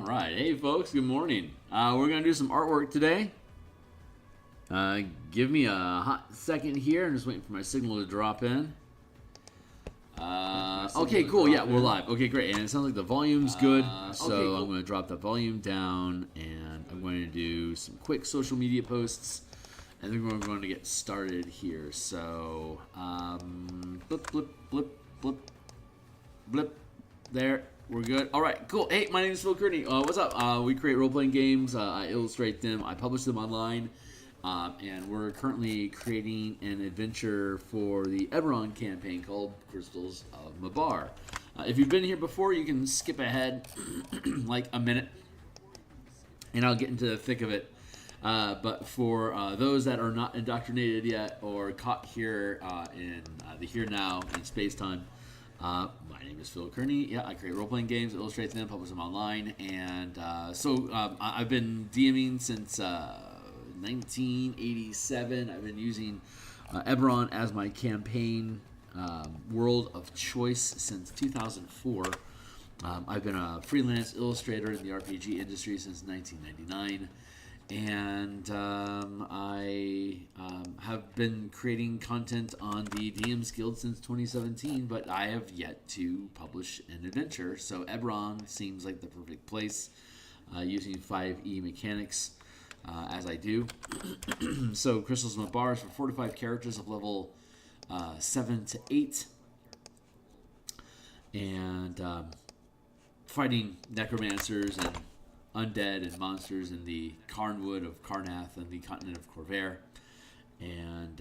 All right, hey folks, good morning. We're gonna do some artwork today. Give me a hot second here. I'm just waiting for my signal to drop in. Okay, cool. Yeah, we're live. Okay, great. And it sounds like the volume's good. So okay, cool. I'm going to drop the volume down, and I'm going to do some quick social media posts, and then we're going to get started here. So, blip, blip, blip, blip, blip. There. We're good. All right, cool. Hey, my name is Phil Kearney. What's up? We create role-playing games. I illustrate them. I publish them online. And we're currently creating an adventure for the Eberron campaign called Crystals of Mabar. If you've been here before, you can skip ahead like a minute, and I'll get into the thick of it. But for those that are not indoctrinated yet or caught here in the here now in space-time, my name is Phil Kearney. Yeah, I create role-playing games, illustrate them, publish them online, and so I've been DMing since 1987. I've been using Eberron as my campaign world of choice since 2004. I've been a freelance illustrator in the RPG industry since 1999. And I have been creating content on the DMsGuild since 2017, but I have yet to publish an adventure. So Eberron seems like the perfect place, using 5e mechanics as I do. So Crystals of Mabar is for 4 to 5 characters of level 7 to 8. And fighting necromancers and undead and monsters in the Carnwood of Carnath and the continent of Corvair. And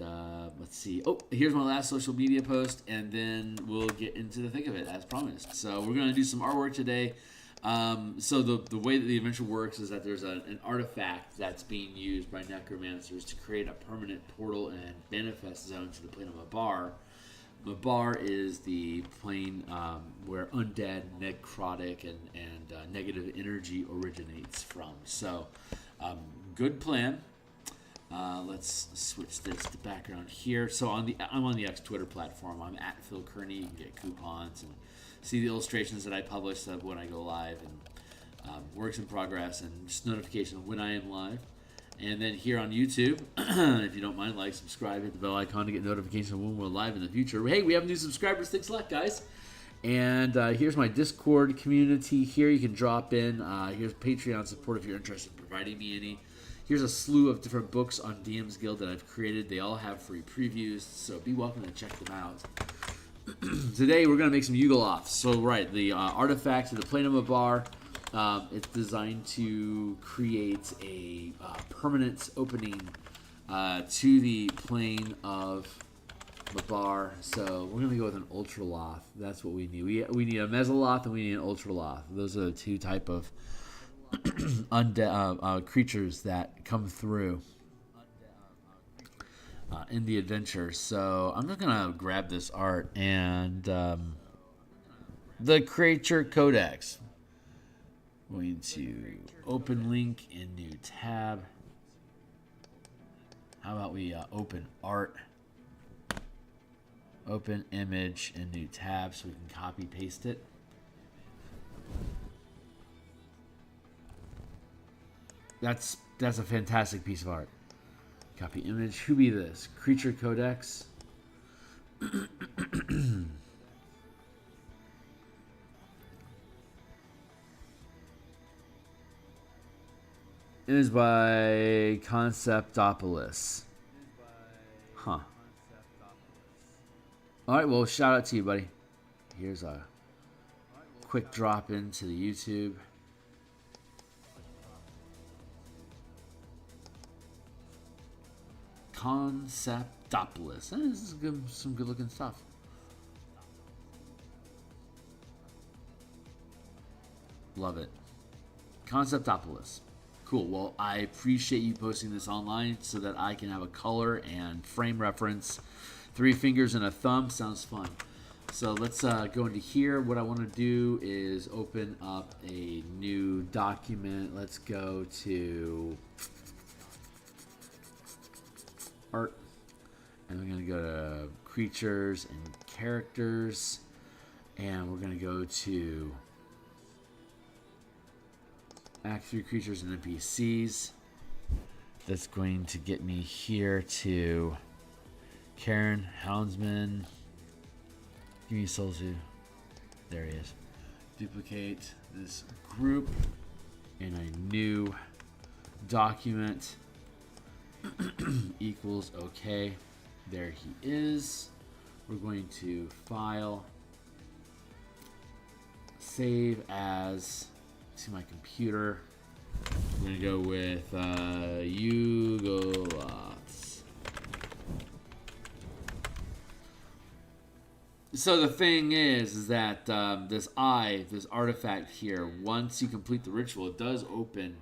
let's see. Oh, here's my last social media post, and then we'll get into the thick of it as promised. So we're going to do some artwork today. So the way that the adventure works is that there's an artifact that's being used by necromancers to create a permanent portal and manifest zone to the plane of Mabar. Mabar is the plane where undead, necrotic, and negative energy originates from. So, good plan. Let's switch this to background here. So I'm on the X Twitter platform. I'm at Phil Kearney. You can get coupons and see the illustrations that I publish when I go live, and works in progress, and just notification of when I am live. And then here on YouTube, if you don't mind, like, subscribe, hit the bell icon to get notifications when we're live in the future. Hey, we have new subscribers. Thanks a lot, guys. And here's my Discord community here. You can drop in. Here's Patreon support if you're interested in providing me any. Here's a slew of different books on DMsGuild that I've created. They all have free previews, so be welcome to check them out. Today, we're going to make some Yugoloths. So, right, the artifact of the plane of Mabar. It's designed to create a permanent opening to the plane of Mabar. So we're going to go with an Ultraloth. That's what we need. We need a Mezzaloth and we need an Ultraloth. Those are the two type of creatures that come through in the adventure. So I'm just going to grab this art and the Creature Codex. Going to open link in new tab. How about we open art, open image in new tab so we can copy paste it. That's a fantastic piece of art. Copy image. Who be this? Creature Codex. It is by Conceptopolis. Huh. Alright, well, shout out to you, buddy. Here's a quick drop into the YouTube. Conceptopolis. This is some good looking stuff. Love it. Conceptopolis. Cool. Well, I appreciate you posting this online so that I can have a color and frame reference. 3 fingers and a thumb. Sounds fun. So let's go into here. What I want to do is open up a new document. Let's go to art. And we're going to go to creatures and characters. And we're going to go to Act 3 creatures and NPCs. That's going to get me here to Karen, Houndsman. Give me soul to. There he is. Duplicate this group in a new document. Equals okay. There he is. We're going to file, save as to my computer. I'm going to go with Yugoloths. So the thing is that this artifact here, once you complete the ritual, it does open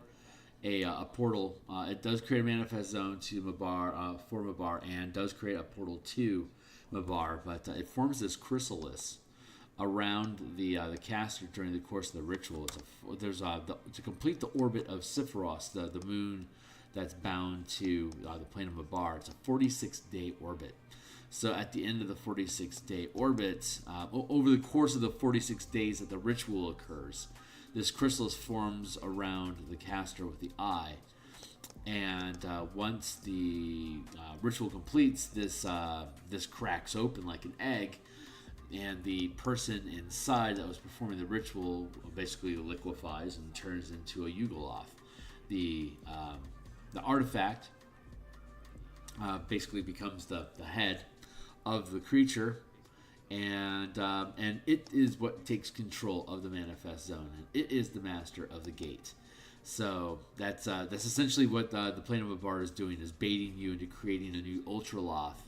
a portal. It does create a manifest zone to Mabar, for Mabar, and does create a portal to Mabar, but it forms this chrysalis around the caster during the course of the ritual. To complete the orbit of Sephiroth, the moon that's bound to the plane of Mabar. It's a 46-day orbit. So at the end of the 46-day orbit, over the course of the 46 days that the ritual occurs, this chrysalis forms around the caster with the eye. And once the ritual completes, this cracks open like an egg, and the person inside that was performing the ritual basically liquefies and turns into a Yugoloth. The artifact basically becomes the head of the creature, and it is what takes control of the manifest zone, and it is the master of the gate. So that's essentially what the plane of Mabar is doing, is baiting you into creating a new Ultraloth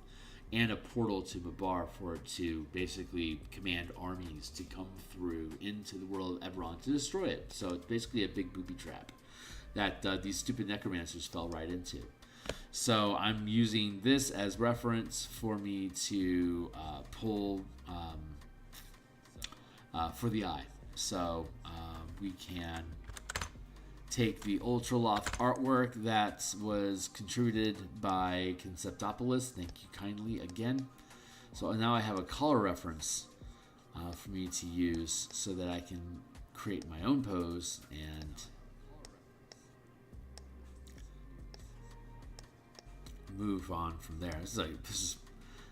and a portal to Mabar for it to basically command armies to come through into the world of Eberron to destroy it. So it's basically a big booby trap that these stupid necromancers fell right into. So I'm using this as reference for me to pull for the eye. So we can take the Ultraloth artwork that was contributed by Conceptopolis. Thank you kindly again. So now I have a color reference for me to use so that I can create my own pose and move on from there. This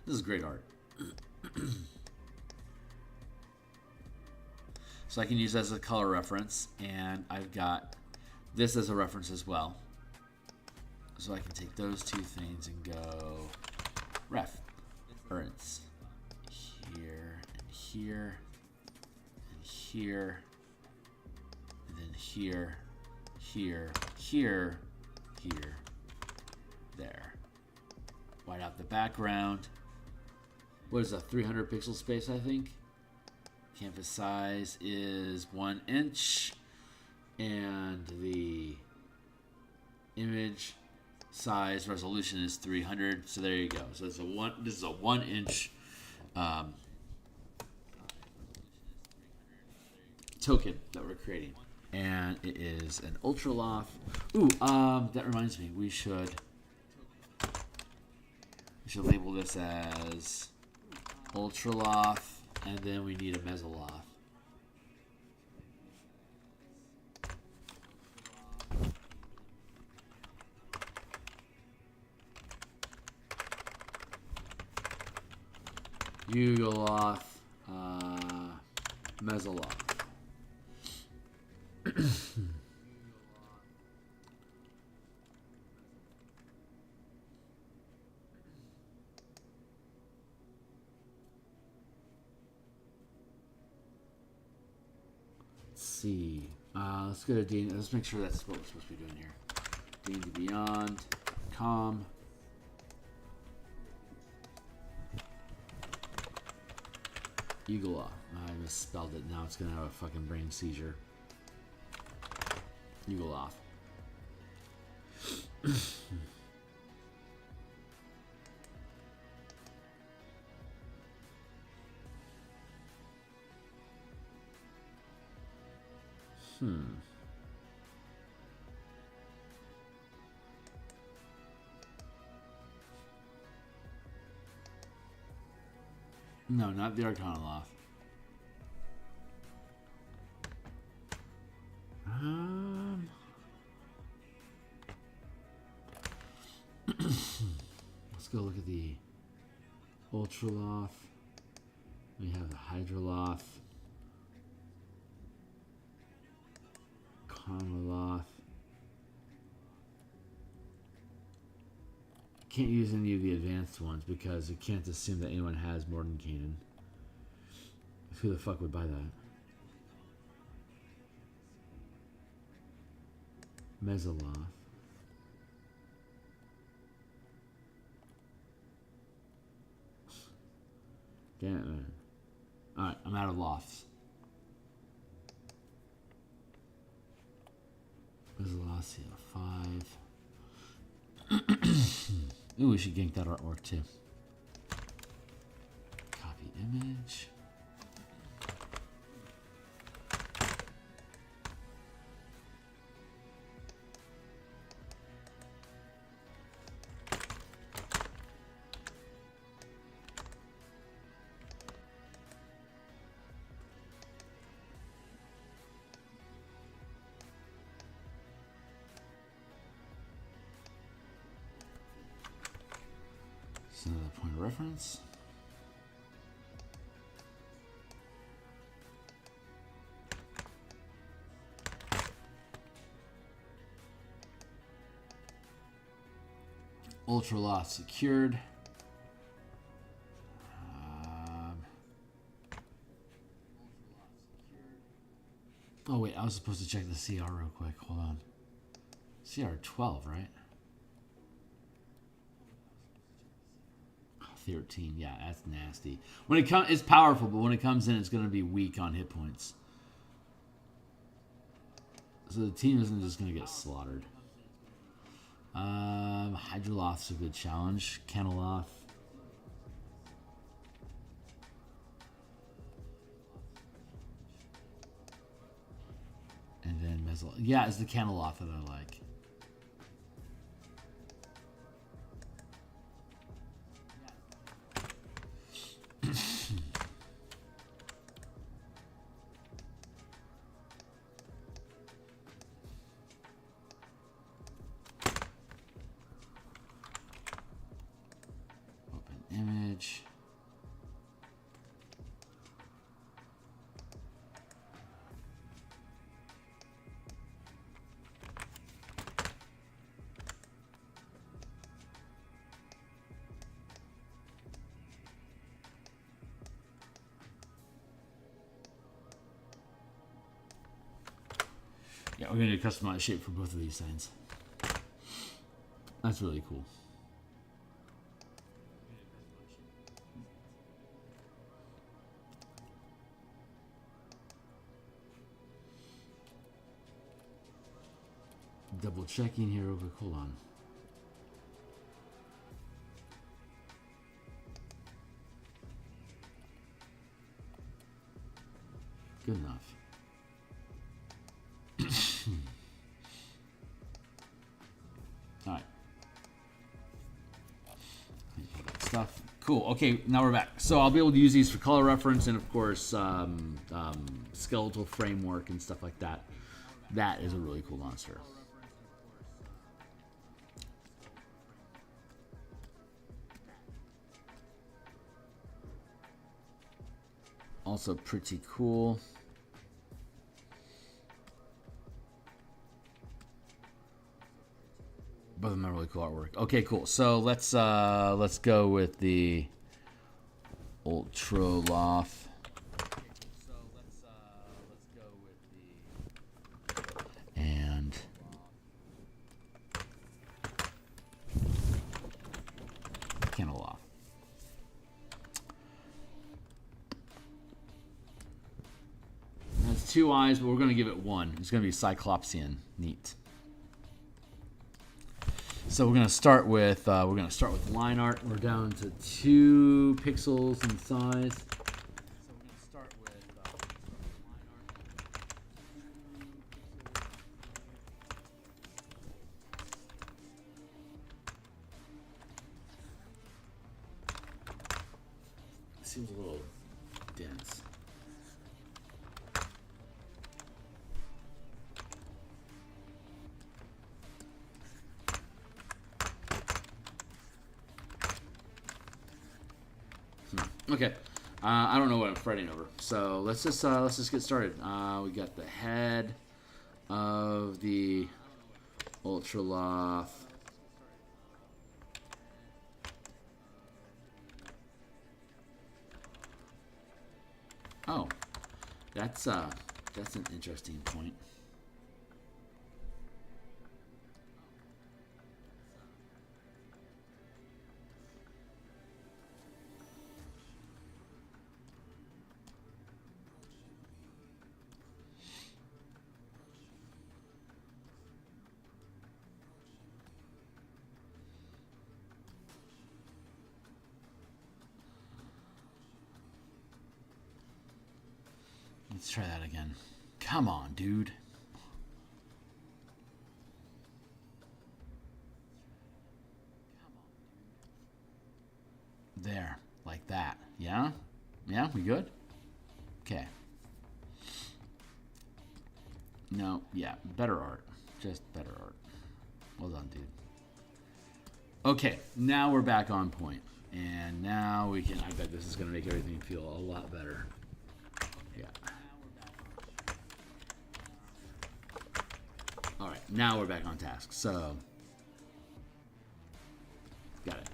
is great art. So I can use that as a color reference, and I've got this as a reference as well. So I can take those two things and go reference here and here and here and then here, there. White out the background. What is a 300 pixel space, I think? Canvas size is 1 inch. And the image size resolution is 300. So there you go. So this is a 1 inch token that we're creating. And it is an Ultraloth. Ooh, that reminds me, we should label this as Ultraloth, and then we need a Mesoloth. Yugoloth, Mesoloth. Let's see. Let's go to D. Let's make sure that's what we're supposed to be doing here. D&D Beyond, com. Yugoloth. I misspelled it. Now it's gonna have a fucking brain seizure. Yugoloth. No, not the Arcanoloth. Let's go look at the Ultraloth. We have the Hydroloth, Carmeloth. Can't use any of the advanced ones because you can't assume that anyone has Mordenkainen. Who the fuck would buy that? Mesoloth. Damn it, man. Alright, I'm out of Loths. Mesoloth, 5. Ooh, we should gank that artwork too. Copy image. Another point of reference. Ultraloth secured. Oh wait, I was supposed to check the CR real quick. Hold on. CR 12, right? 13, yeah, that's nasty. When it comes, it's powerful, but when it comes in, it's going to be weak on hit points. So the team isn't just going to get slaughtered. Hydroloth's a good challenge. Caneloth. And then Mesoloth. Yeah, it's the Caneloth that I like. Image. Yeah, we're going to customize shape for both of these signs. That's really cool. Double checking here over, hold on. Good enough. All right. Stuff. Cool. Okay, now we're back. So I'll be able to use these for color reference and, of course, skeletal framework and stuff like that. That is a really cool monster. Also pretty cool. Both of them are really cool artwork. Okay, cool. So let's go with the Ultraloth. And Caneloth. Has 2 eyes, but we're going to give it 1. It's going to be Cyclopsian. Neat. So we're going to start with line art. We're down to 2 pixels in size. So we're going to start with line art. Seems a little dense. Okay. I don't know what I'm fretting over. So let's just get started. We got the head of the Ultraloth. Oh, that's an interesting point. Let's try that again. Come on, dude. There, like that. Yeah? Yeah, we good? Okay. No, yeah, better art. Just better art. Well done, dude. Okay, now we're back on point. And now we can, I bet this is going to make everything feel a lot better. Yeah. All right, now we're back on task. So, got it.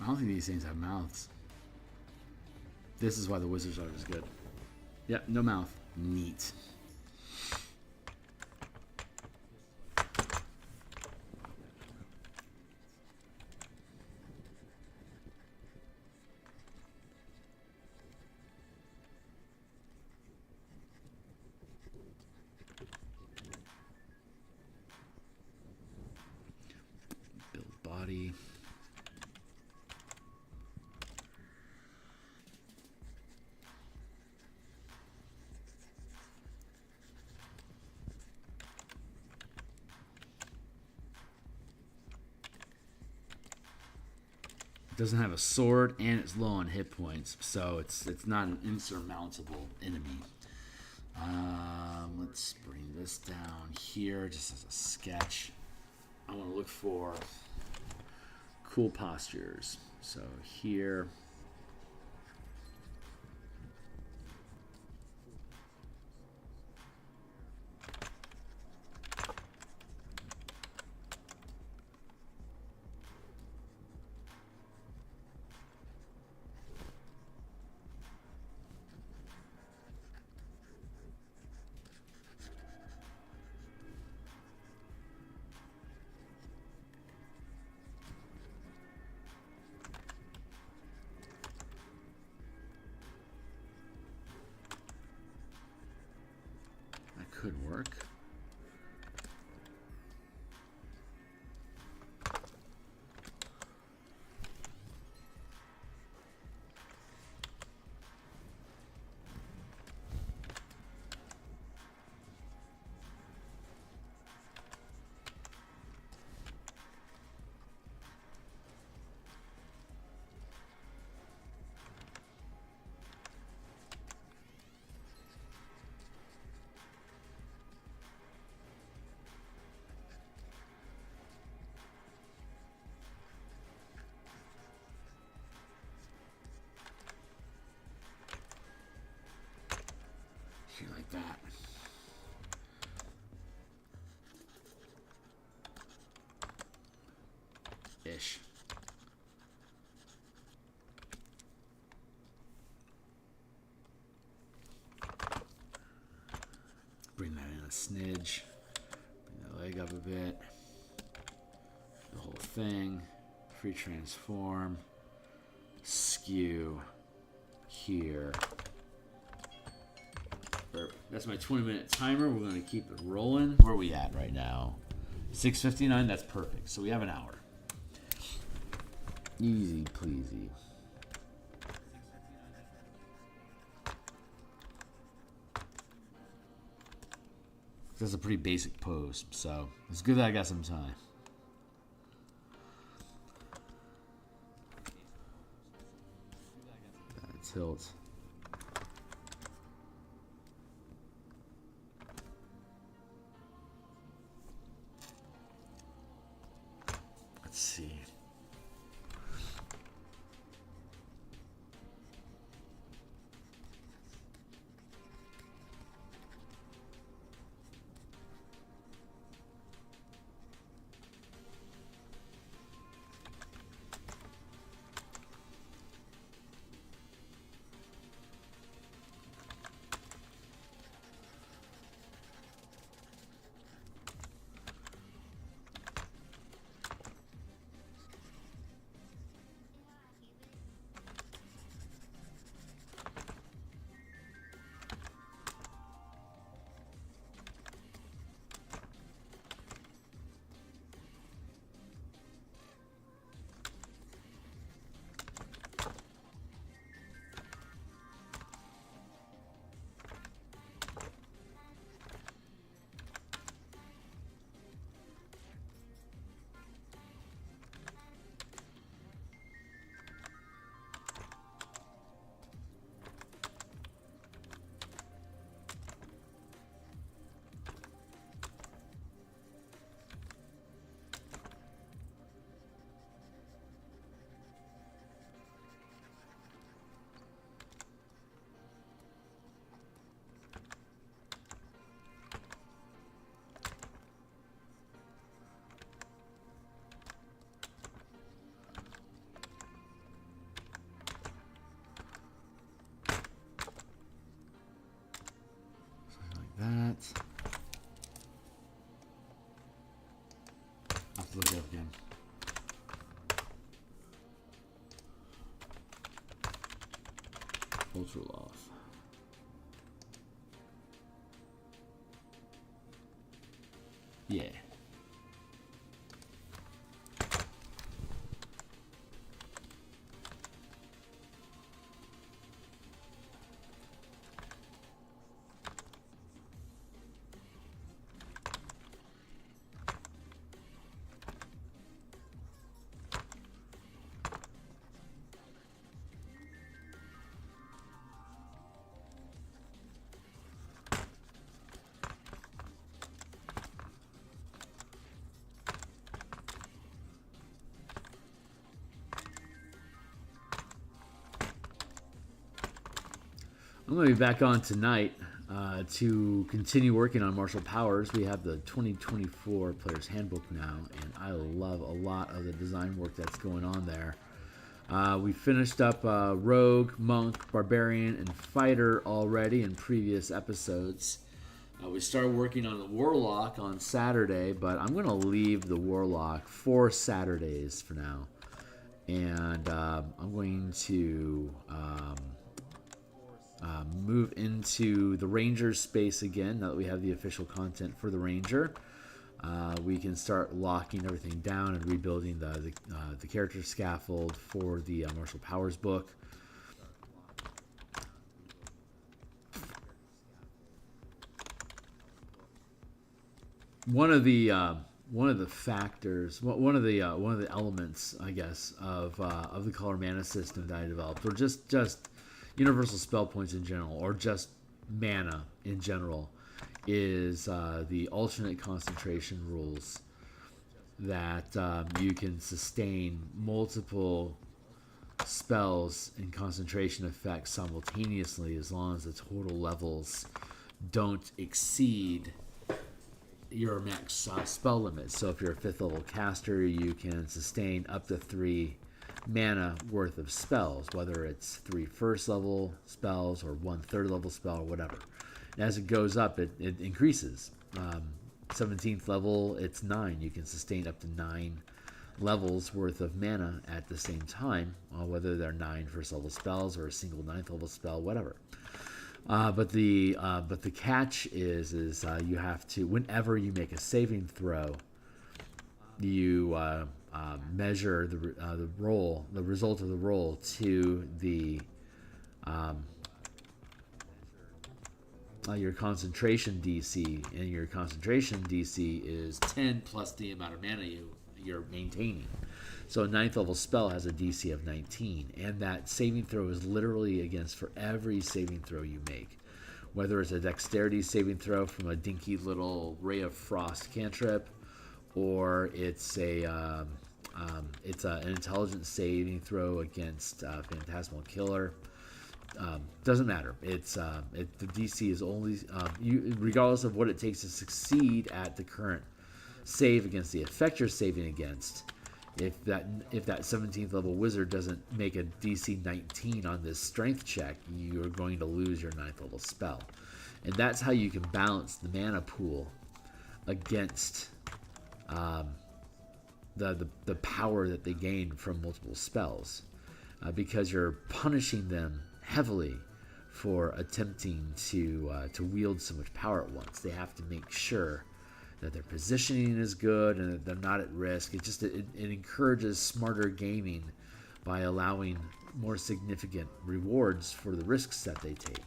I don't think these things have mouths. This is why the wizard's art is good. Yep, no mouth. Neat. Build body. Doesn't have a sword and it's low on hit points, so it's not an insurmountable enemy. Let's bring this down here just as a sketch. I want to look for cool postures. So here. Could work. Like that. Ish. Bring that in a smidge. Bring that leg up a bit. The whole thing. Free transform. Skew. Here. That's my 20-minute timer. We're going to keep it rolling. Where are we at right now? 6:59. That's perfect. So we have an hour. Easy pleasy. That's a pretty basic pose, so it's good that I got some time. That tilt. Let's see. That. I'll have to look it up again. Ultraloth. Yeah. I'm going to be back on tonight to continue working on martial powers. We have the 2024 Player's Handbook now, and I love a lot of the design work that's going on there. We finished up Rogue, Monk, Barbarian, and Fighter already in previous episodes. We started working on the Warlock on Saturday, but I'm going to leave the Warlock for Saturdays for now. And I'm going to move into the Ranger space again. Now that we have the official content for the Ranger, we can start locking everything down and rebuilding the character scaffold for the Martial Powers book. One of the factors, one of the elements, I guess, of the color mana system that I developed, or just universal spell points in general, or just mana in general, is the alternate concentration rules that you can sustain multiple spells and concentration effects simultaneously as long as the total levels don't exceed your max spell limit. So if you're a 5th level caster, you can sustain up to 3 mana worth of spells, whether it's 3 first level spells or 1 third level spell or whatever. And as it goes up, it increases. 17th level, it's 9. You can sustain up to 9 levels worth of mana at the same time, whether they're 9 first level spells or a single 9th level spell, whatever. But the catch is you have to, whenever you make a saving throw, you measure the roll, the result of the roll, to the your concentration DC, and your concentration DC is 10 plus the amount of mana you're maintaining. So a 9th level spell has a DC of 19, and that saving throw is literally against for every saving throw you make. Whether it's a dexterity saving throw from a dinky little Ray of Frost cantrip, or it's an intelligence saving throw against Phantasmal Killer. Doesn't matter. The DC is only regardless of what it takes to succeed at the current save against the effect you're saving against. If that 17th level wizard doesn't make a DC 19 on this strength check, you're going to lose your 9th level spell, and that's how you can balance the mana pool against the power that they gain from multiple spells, because you're punishing them heavily for attempting to wield so much power at once. They have to make sure that their positioning is good and that they're not at risk. It encourages smarter gaming by allowing more significant rewards for the risks that they take.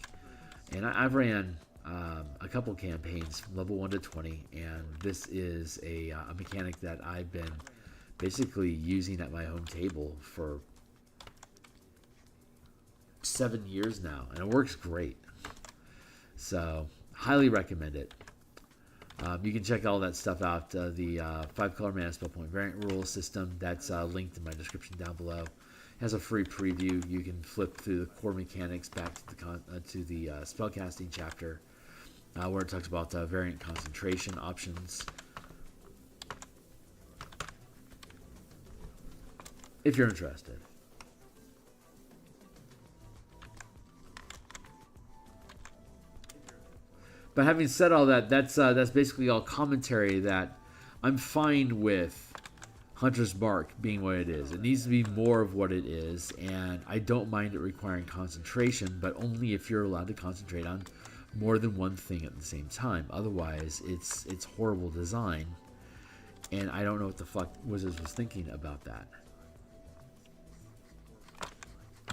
And I've ran a couple campaigns from level 1 to 20, and this is a mechanic that I've been basically using at my home table for 7 years now, and it works great. So highly recommend it. You can check all that stuff out. The 5-color mana spell point variant rule system, that's linked in my description down below. It has a free preview. You can flip through the core mechanics back to the spellcasting chapter, where it talks about variant concentration options. If you're interested. But having said all that, that's basically all commentary that I'm fine with Hunter's Mark being what it is. It needs to be more of what it is, and I don't mind it requiring concentration, but only if you're allowed to concentrate on more than one thing at the same time. Otherwise, it's horrible design, and I don't know what the fuck Wizards was thinking about that.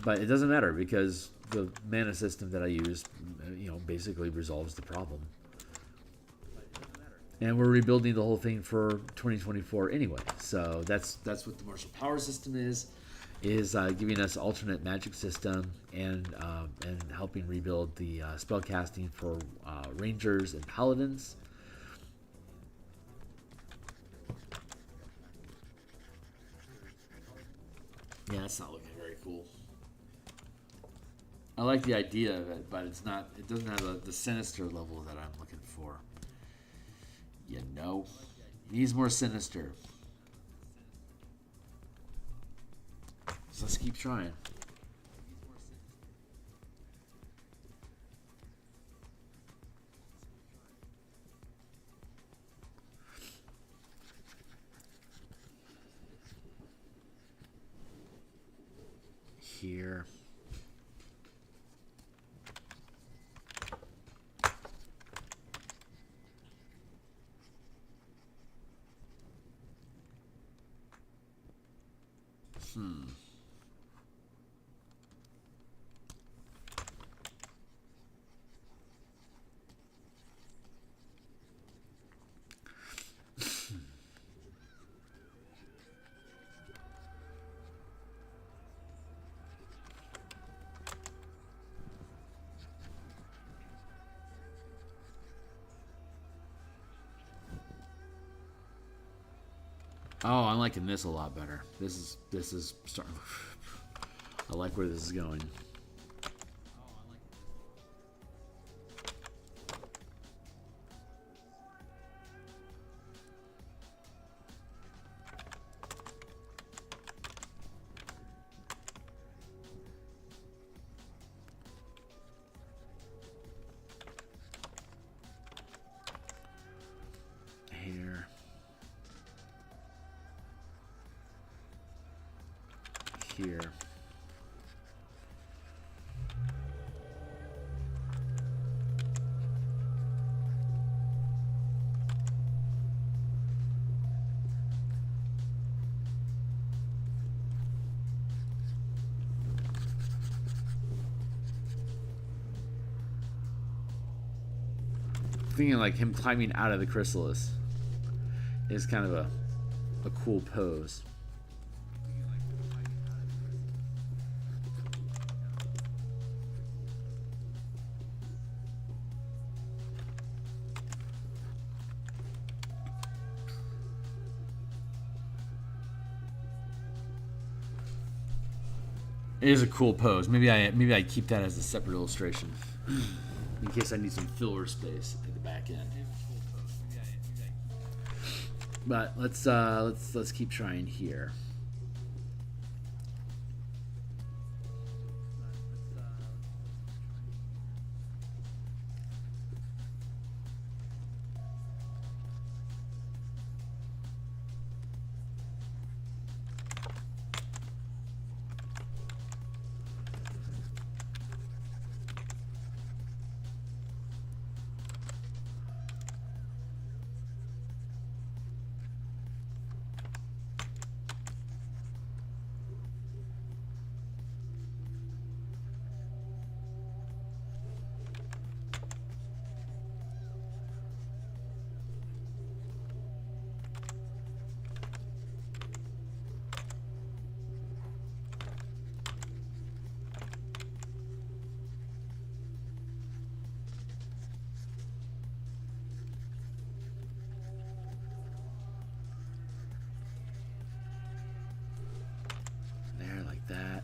But it doesn't matter, because the mana system that I use, basically resolves the problem. And we're rebuilding the whole thing for 2024 anyway. So that's what the martial power system is giving us alternate magic system and helping rebuild the spellcasting for rangers and paladins. Yeah, that's not looking very cool. I like the idea of it, but it doesn't have the sinister level that I'm looking for. It needs more sinister. So let's keep trying. Here. Oh, I'm liking this a lot better. This is starting. I like where this is going. Here. Thinking like him climbing out of the chrysalis is kind of a cool pose. It is a cool pose. Maybe I keep that as a separate illustration in case I need some filler space at the back end. But let's keep trying here. That.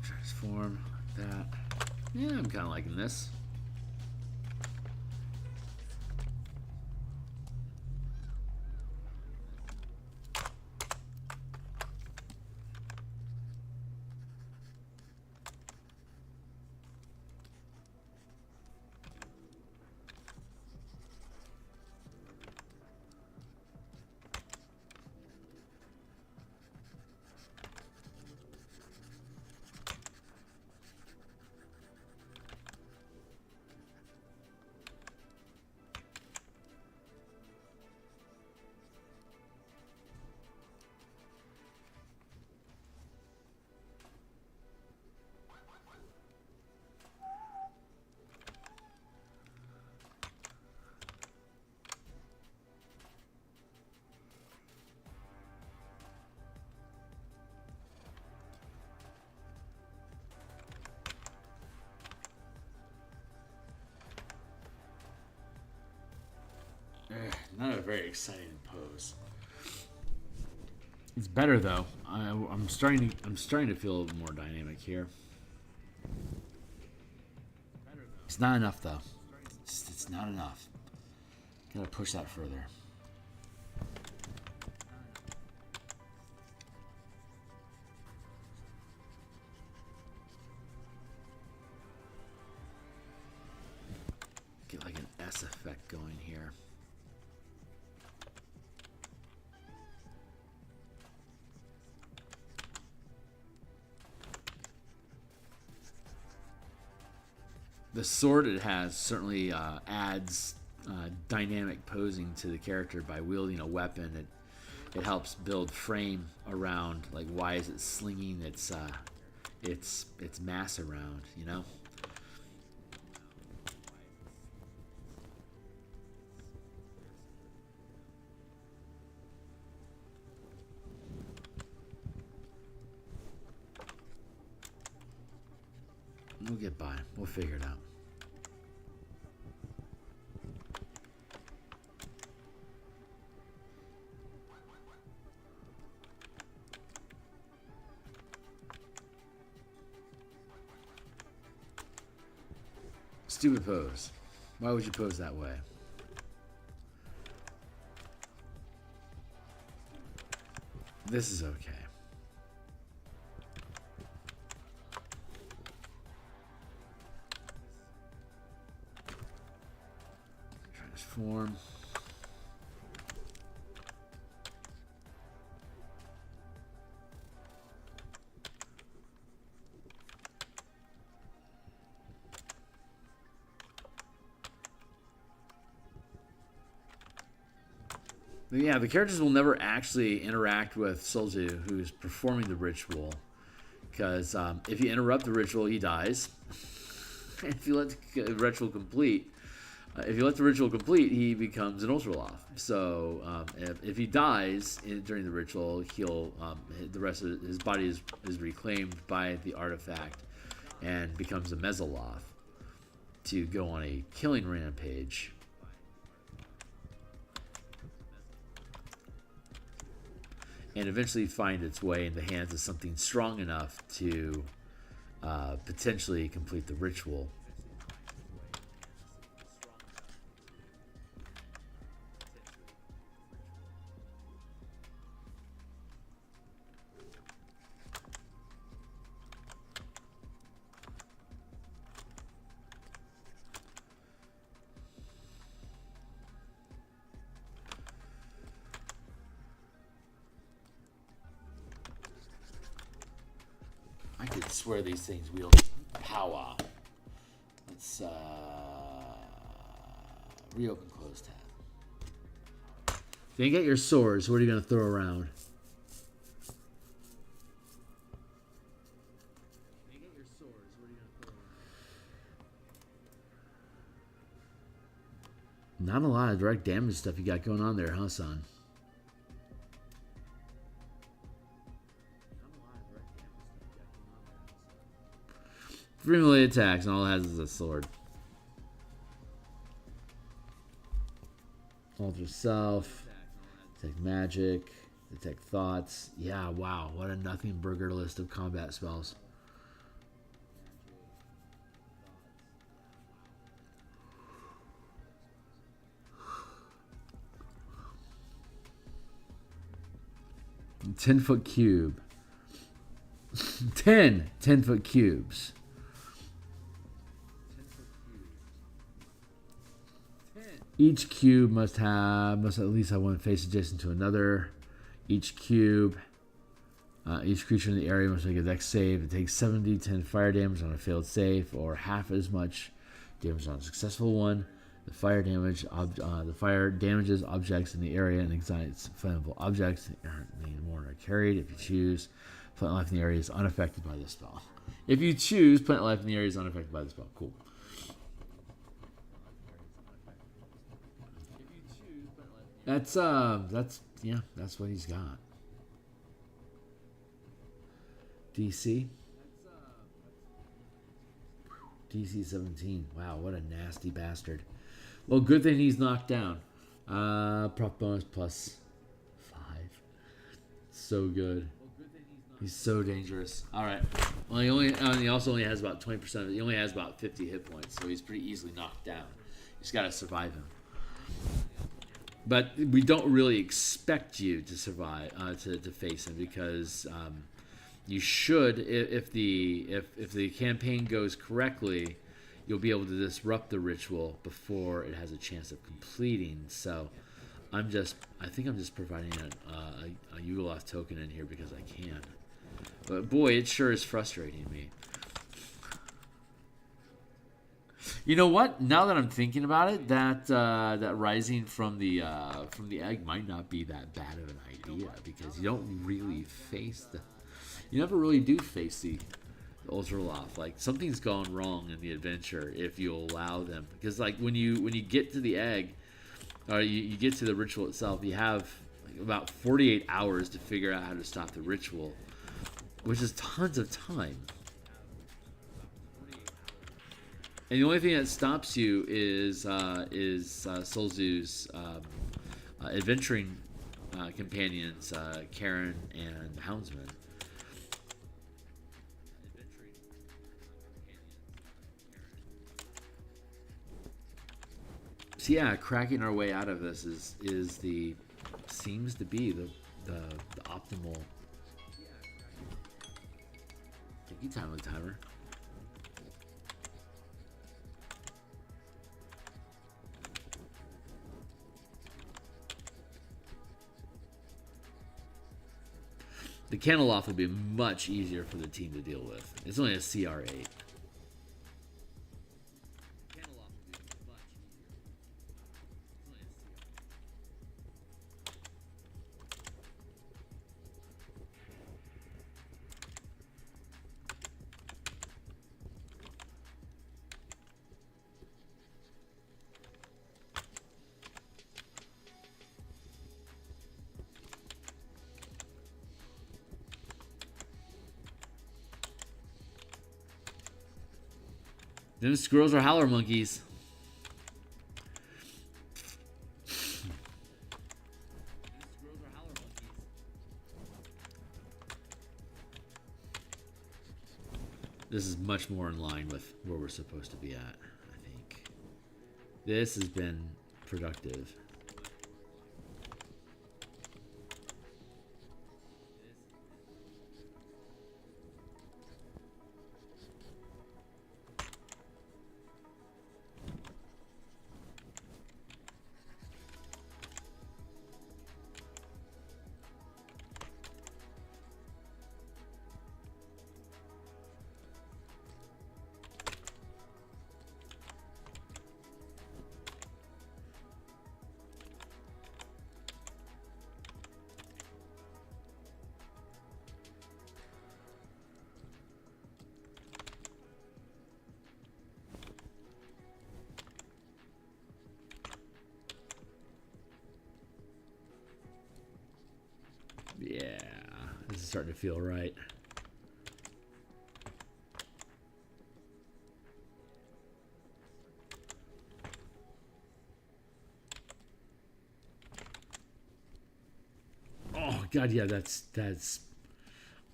Transform like that. Yeah, I'm kind of liking this. Not a very exciting pose. It's better though. I'm starting to feel a little more dynamic here. It's not enough though. It's not enough. Gotta push that further. Get like an S effect going here. The sword it has certainly adds dynamic posing to the character by wielding a weapon. It helps build frame around, like, why is it slinging its mass around, you know? We'll get by. We'll figure it out. Stupid pose. Why would you pose that way? This is okay. Transform. Yeah, the characters will never actually interact with Solju, who's performing the ritual, because if you interrupt the ritual, he dies. If you let the ritual complete, he becomes an Ultraloth. So if he dies during the ritual, he'll the rest of his body is reclaimed by the artifact and becomes a Mesoloth to go on a killing rampage. And eventually find its way in the hands of something strong enough to potentially complete the ritual. I could swear these things wield power. Let's reopen close tab. If you get your swords, what are you going to throw around? Not a lot of direct damage stuff you got going on there, huh, son? Three melee attacks, and all it has is a sword. Alter self, detect magic, detect thoughts. Yeah, wow, what a nothing burger list of combat spells. A 10-foot cube. 10 10-foot cubes. Each cube must at least have one face adjacent to another. Each creature in the area must make a dex save. It takes 7d10 fire damage on a failed save, or half as much damage on a successful one. The fire damages objects in the area and ignites flammable objects. The more are carried. If you choose, plant life in the area is unaffected by this spell. If you choose, plant life in the area is unaffected by the spell. Cool. That's what he's got. DC 17. Wow, what a nasty bastard. Well, good thing he's knocked down. Proc bonus +5. So good. He's so dangerous. All right. Well, he also only has about 20% of it. He only has about 50 hit points, so he's pretty easily knocked down. You just got to survive him. But we don't really expect you to survive to face him, because you should, if the campaign goes correctly, you'll be able to disrupt the ritual before it has a chance of completing. So I think I'm just providing a Yugoloth token in here because I can. But boy, it sure is frustrating me. You know what? Now that I'm thinking about it, that rising from the egg might not be that bad of an idea, because you don't really you never really do face the Ultraloth. Like, something's gone wrong in the adventure if you allow them, because like when you get to the egg, or you get to the ritual itself, you have like about 48 hours to figure out how to stop the ritual, which is tons of time. And the only thing that stops you is Solzu's adventuring companions, Karen and Houndsman. So yeah, cracking our way out of this seems to be the optimal. Take your time with timer. The Yugoloth will be much easier for the team to deal with. It's only a CR8. Them squirrels are howler monkeys. This is much more in line with where we're supposed to be at, I think. This has been productive. Yeah, this is starting to feel right. Oh God, yeah, that's.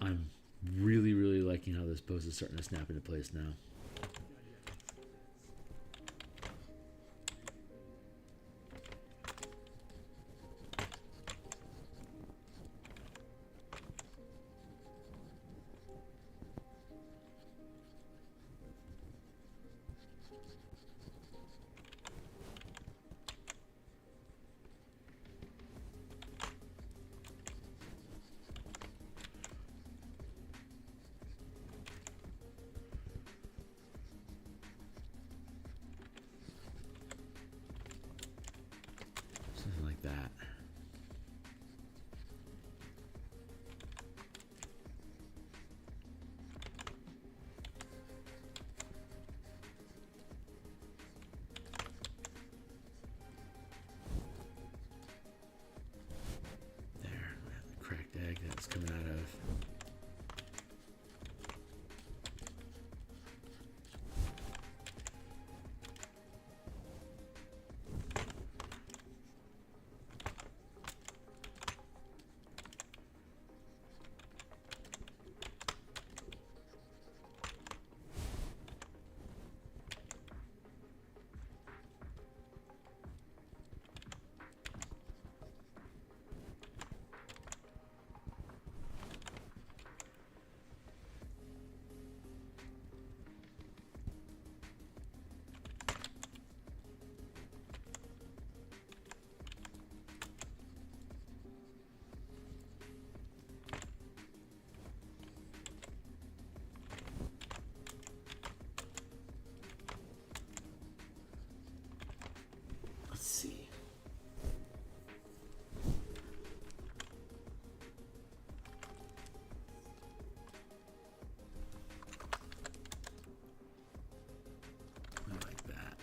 I'm really liking how this post is starting to snap into place now. Something like that. There, the cracked egg that's coming out of. Let's see. I like that.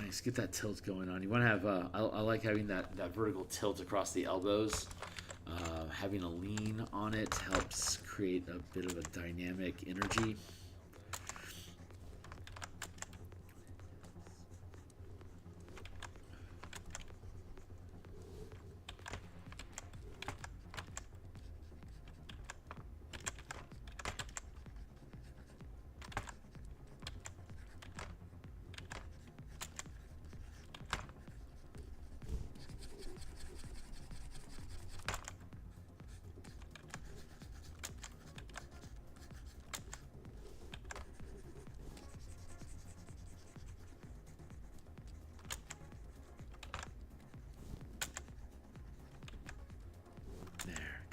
Nice, get that tilt going on. You want to have, I like having that vertical tilt across the elbows. Having a lean on it helps create a bit of a dynamic energy.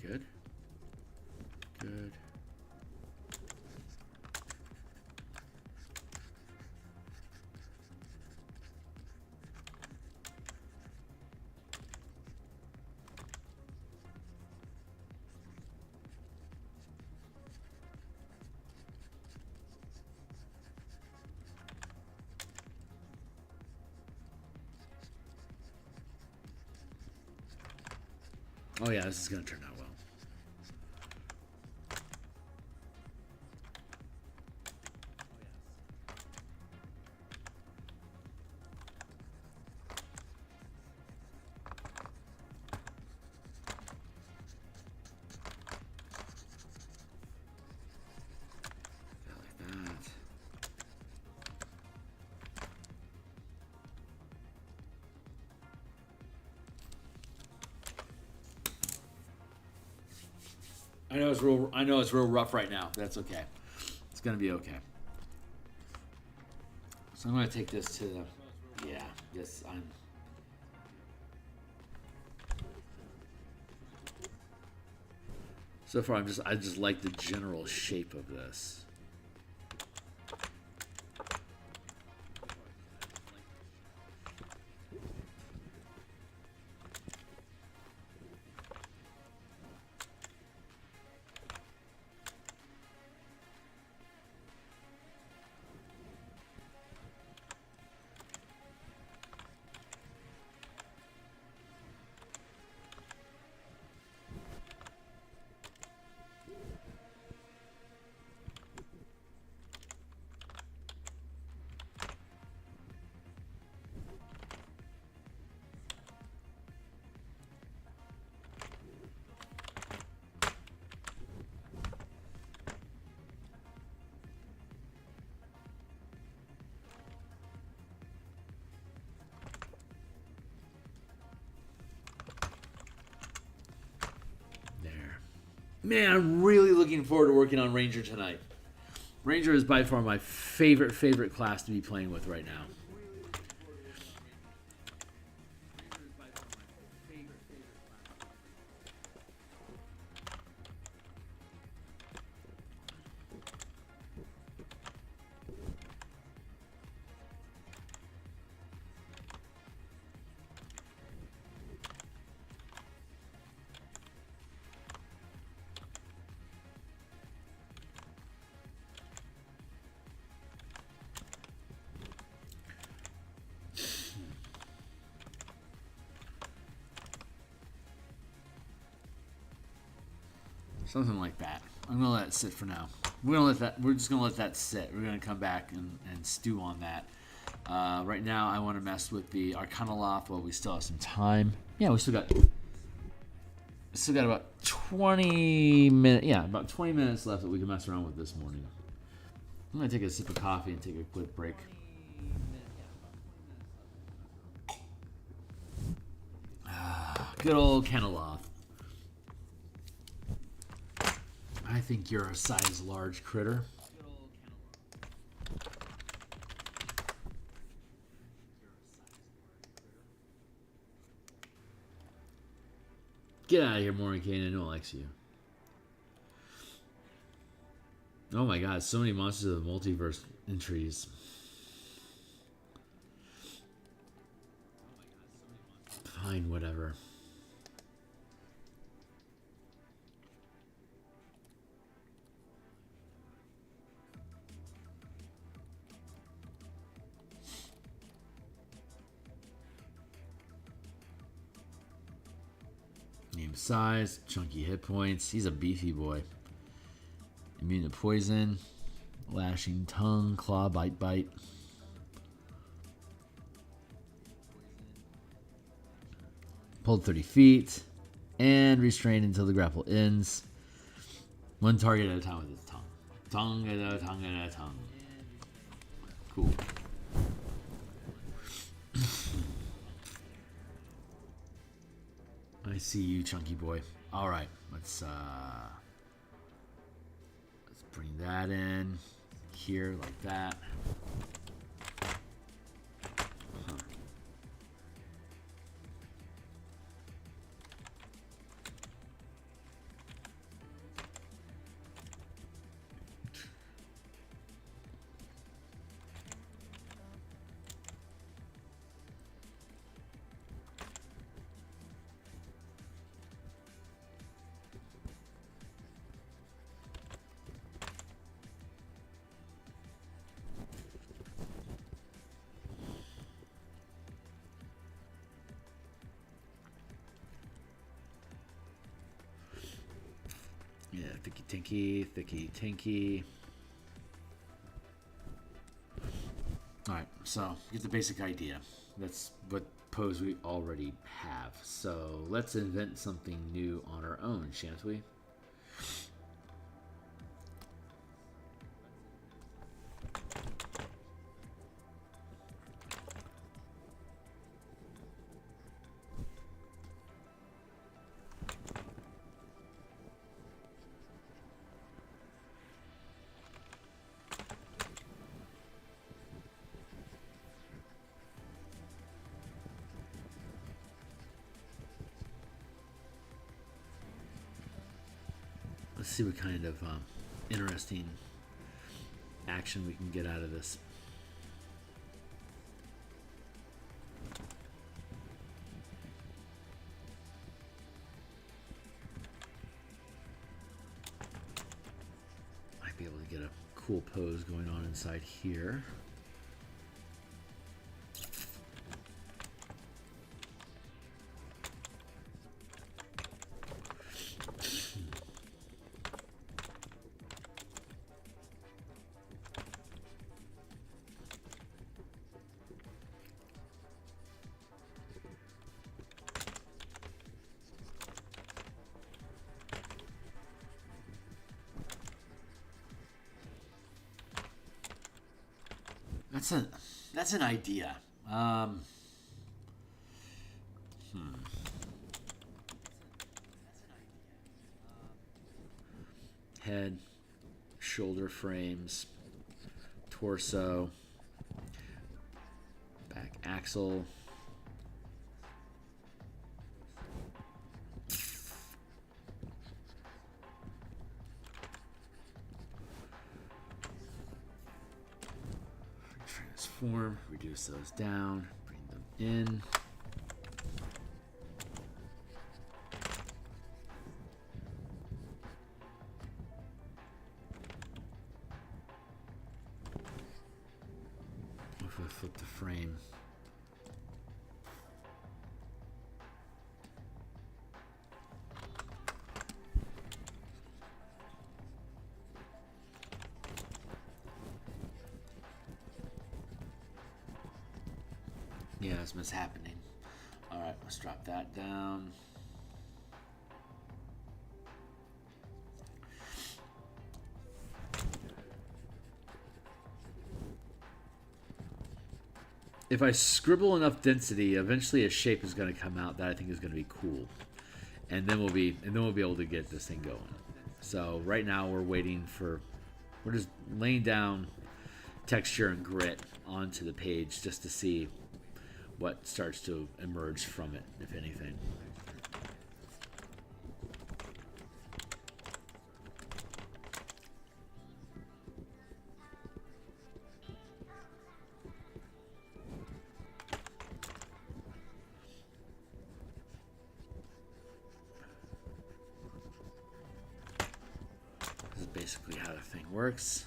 Good. Good. Oh yeah, this is going to turn out well. I know it's real rough right now. That's okay. It's gonna be okay. So I'm gonna take this to the. Yeah. Yes, I'm. So far, I just like the general shape of this. Man, I'm really looking forward to working on Ranger tonight. Ranger is by far my favorite class to be playing with right now. Something like that. I'm gonna let it sit for now. We're just gonna let that sit. We're gonna come back and stew on that. Right now, I want to mess with the Yugoloth while we still have some time. Yeah, we still got about 20 minutes. Yeah, about 20 minutes left that we can mess around with this morning. I'm gonna take a sip of coffee and take a quick break. Good old Yugoloth. I think you're a size large critter. Get out of here, Mordenkainen. No one likes you. Oh my god, so many monsters of the multiverse entries. Fine, whatever. Name size, chunky hit points. He's a beefy boy. Immune to poison, lashing tongue, claw, bite. Pulled 30 feet, and restrained until the grapple ends. One target at a time with his tongue. Tongue at a tongue. Cool. I see you, chunky boy. All right, let's bring that in here like that. Yeah, thicky tinky, thicky tinky. Alright, so get the basic idea. That's what pose we already have. So let's invent something new on our own, shan't we? Let's see what kind of interesting action we can get out of this. Might be able to get a cool pose going on inside here. That's an idea. Head, shoulder frames, torso, back axle. Transform, reduce those down, bring them in. If I flip the frame. Yeah, that's what's happening. All right, let's drop that down. If I scribble enough density, eventually a shape is going to come out that I think is going to be cool, and then we'll be able to get this thing going. So right now we're just laying down texture and grit onto the page just to see what starts to emerge from it, if anything. This is basically how the thing works.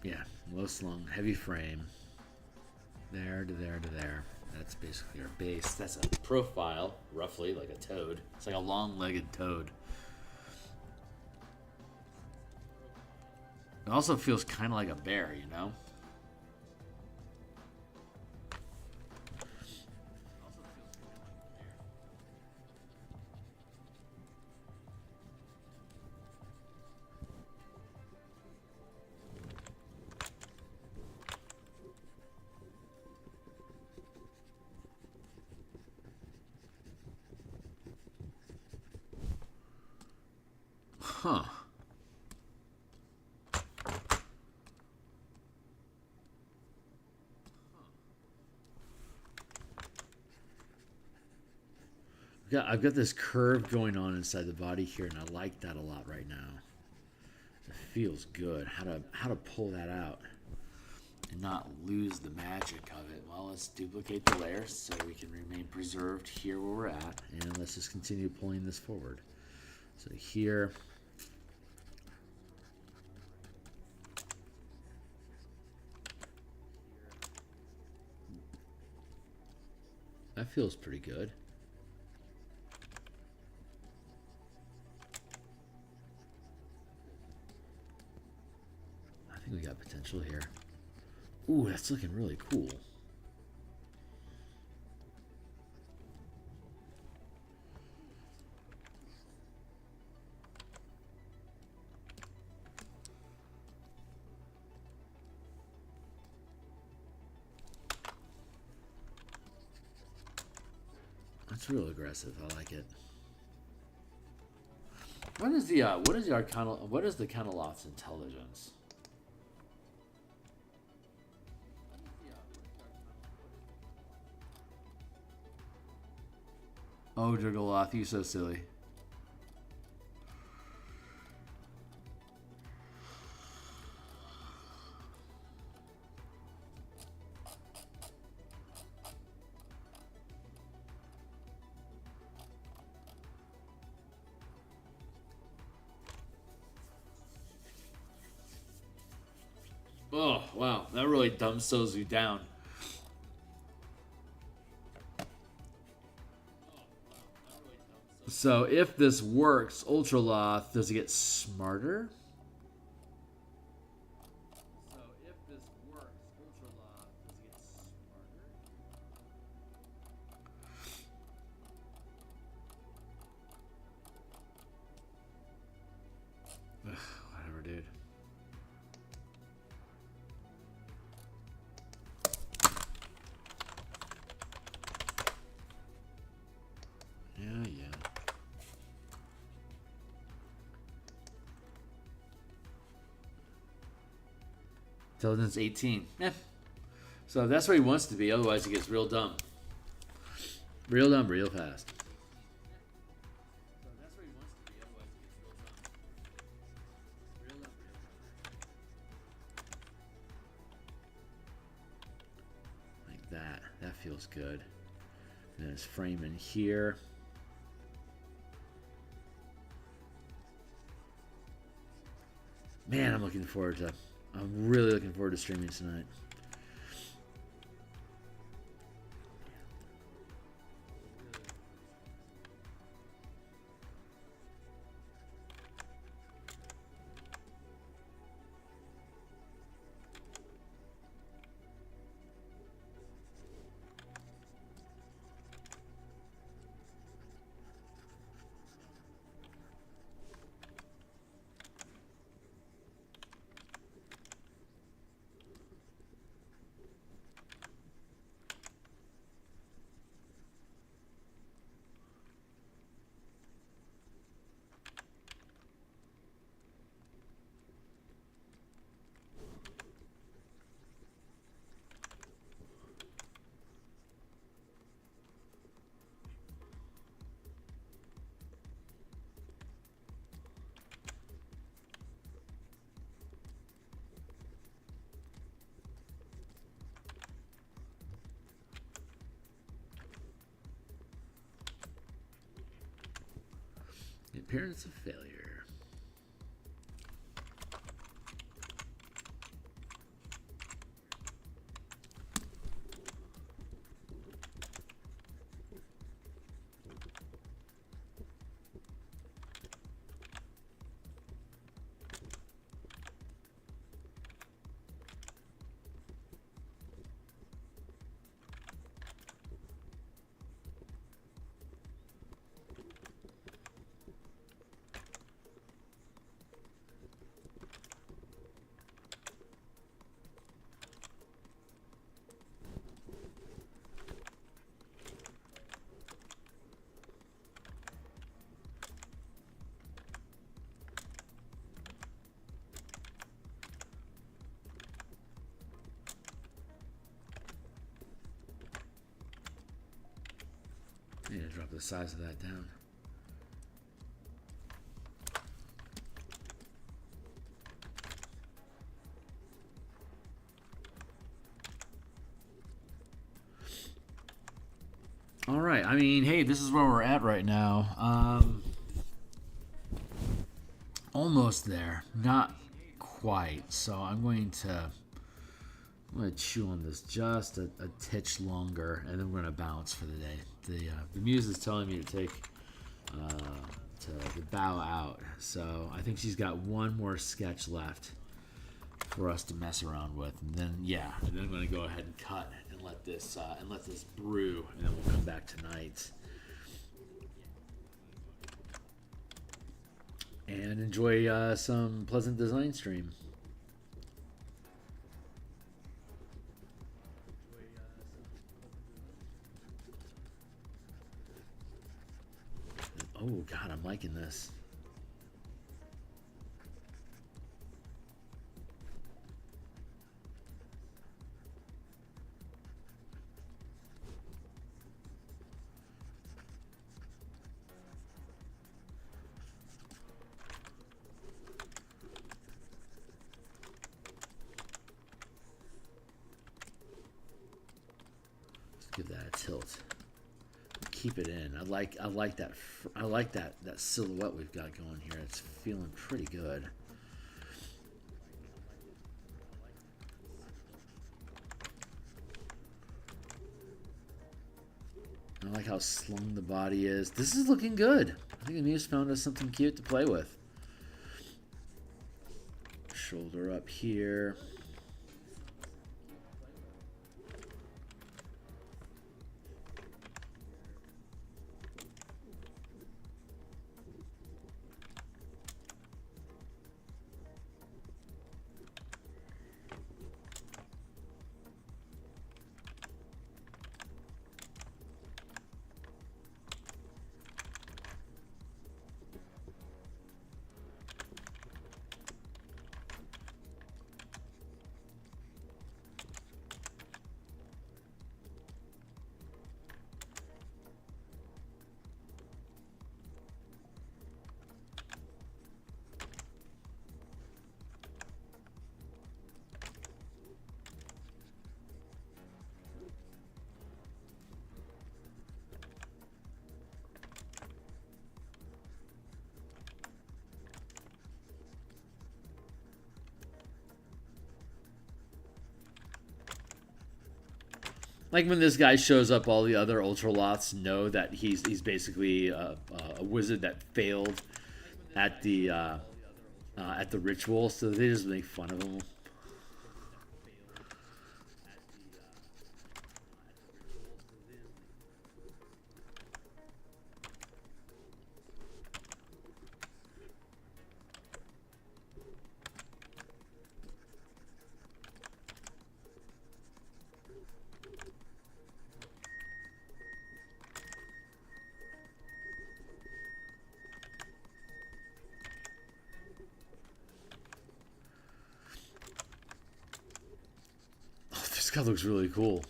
Yeah, low slung, heavy frame. There to there to there. That's basically our base. That's a profile, roughly, like a toad. It's like a long-legged toad. It also feels kind of like a bear, you know? Huh. I've got this curve going on inside the body here, and I like that a lot right now. It feels good. How to pull that out and not lose the magic of it. Well, let's duplicate the layer so we can remain preserved here where we're at, and let's just continue pulling this forward. So here. That feels pretty good. I think we got potential here. Ooh, that's looking really cool. That's real aggressive. I like it. What is the Yugoloth's intelligence? Oh, Yugoloth, you're so silly. Oh, wow. That really dumbstows you down. So if this works, Ultraloth, does it get smarter? So if this works, Ultraloth, does it get smarter? Ugh, whatever, dude. Yeah. Intelligence 18. Yeah. So that's where he wants to be, otherwise he gets real dumb. Real dumb, real fast. So that's where he wants to be, otherwise he gets real dumb. Real dumb, real fast. Like that. That feels good. And then his frame in here. Man, I'm really looking forward to streaming tonight. The appearance of failure. drop the size of that down. All right. I mean, hey, this is where we're at right now. Almost there. Not quite. So I'm going to chew on this just a titch longer, and then we're going to bounce for the day. The muse is telling me to take to bow out. So I think she's got one more sketch left for us to mess around with, and then I'm going to go ahead and cut and let this brew, and then we'll come back tonight and enjoy some pleasant design stream. Oh God, I'm liking this. Give that a tilt. Keep it in. I like that silhouette we've got going here. It's feeling pretty good. I like how slung the body is. This is looking good. I think the muse found us something cute to play with. Shoulder up here. Like when this guy shows up, all the other Ultraloths know that he's basically a wizard that failed at the ritual, so they just make fun of him. This guy looks really cool.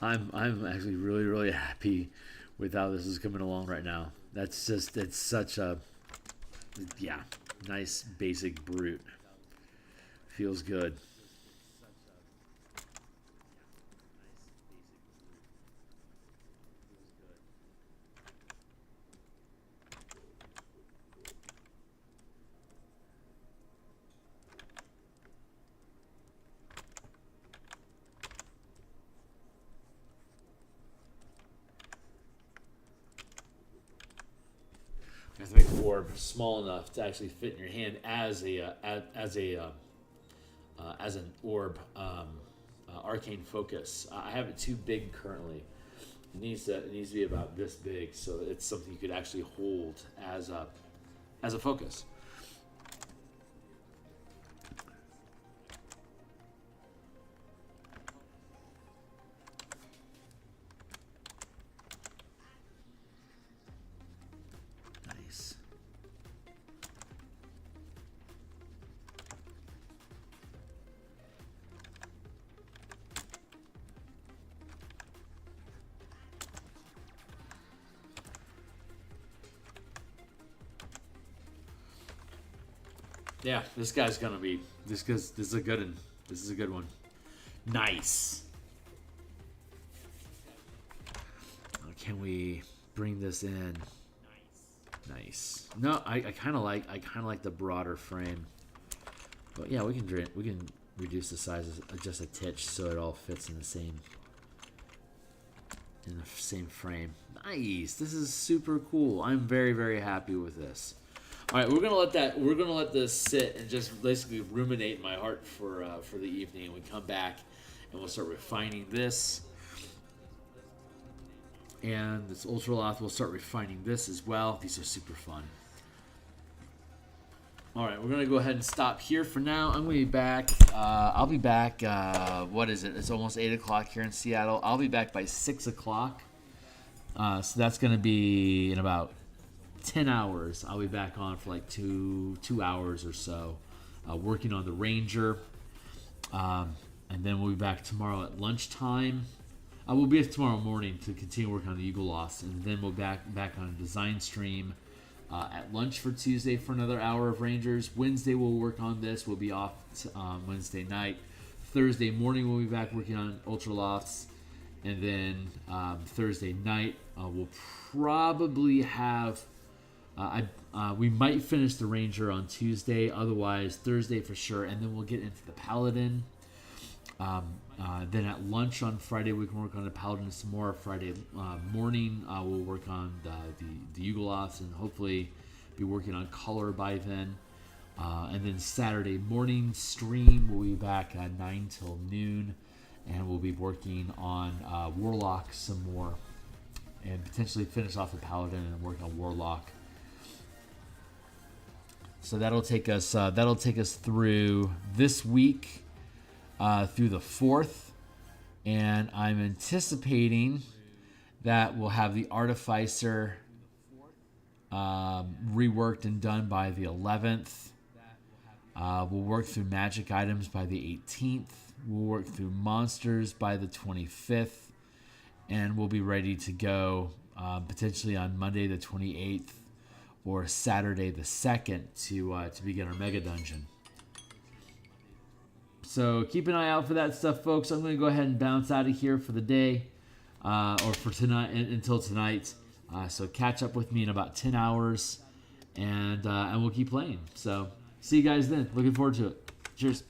I'm actually really happy with how this is coming along right now. It's such a nice basic brute. Feels good. You have to make the orb small enough to actually fit in your hand as an orb arcane focus. I have it too big currently. It needs to be about this big, so it's something you could actually hold as a focus. Yeah, this guy's gonna be. This is a good one. This is a good one. Nice. Can we bring this in? Nice. No, I kind of like the broader frame. But yeah, we can reduce the size just a titch so it all fits in the same frame. Nice. This is super cool. I'm very, very happy with this. All right, we're gonna let this sit and just basically ruminate in my heart for the evening. And we come back and we'll start refining this. And this Ultraloth, we'll start refining this as well. These are super fun. All right, we're going to go ahead and stop here for now. I'm going to be back. I'll be back, what is it? It's almost 8 o'clock here in Seattle. I'll be back by 6 o'clock. So that's going to be in about 10 hours. I'll be back on for like two hours or so, working on the Ranger. And then we'll be back tomorrow at lunchtime. We'll be here tomorrow morning to continue working on the Yugoloths, and then we'll back on a design stream at lunch for Tuesday for another hour of Rangers. Wednesday we'll work on this. We'll be off Wednesday night. Thursday morning we'll be back working on Ultraloths, and then Thursday night we'll probably have. We might finish the Ranger on Tuesday, otherwise Thursday for sure, and then we'll get into the Paladin. Then at lunch on Friday we can work on the Paladin some more. Friday morning we'll work on the Yugoloths and hopefully be working on color by then. And then Saturday morning stream we'll be back at 9 till noon, and we'll be working on Warlock some more, and potentially finish off the Paladin and work on Warlock. So that'll take us through this week. Through the 4th, and I'm anticipating that we'll have the Artificer reworked and done by the 11th. We'll work through magic items by the 18th. We'll work through monsters by the 25th, and we'll be ready to go potentially on Monday the 28th or Saturday the 2nd to begin our Mega Dungeon. So keep an eye out for that stuff, folks. I'm going to go ahead and bounce out of here for the day, or for tonight until tonight. So catch up with me in about 10 hours, and we'll keep playing. So see you guys then. Looking forward to it. Cheers.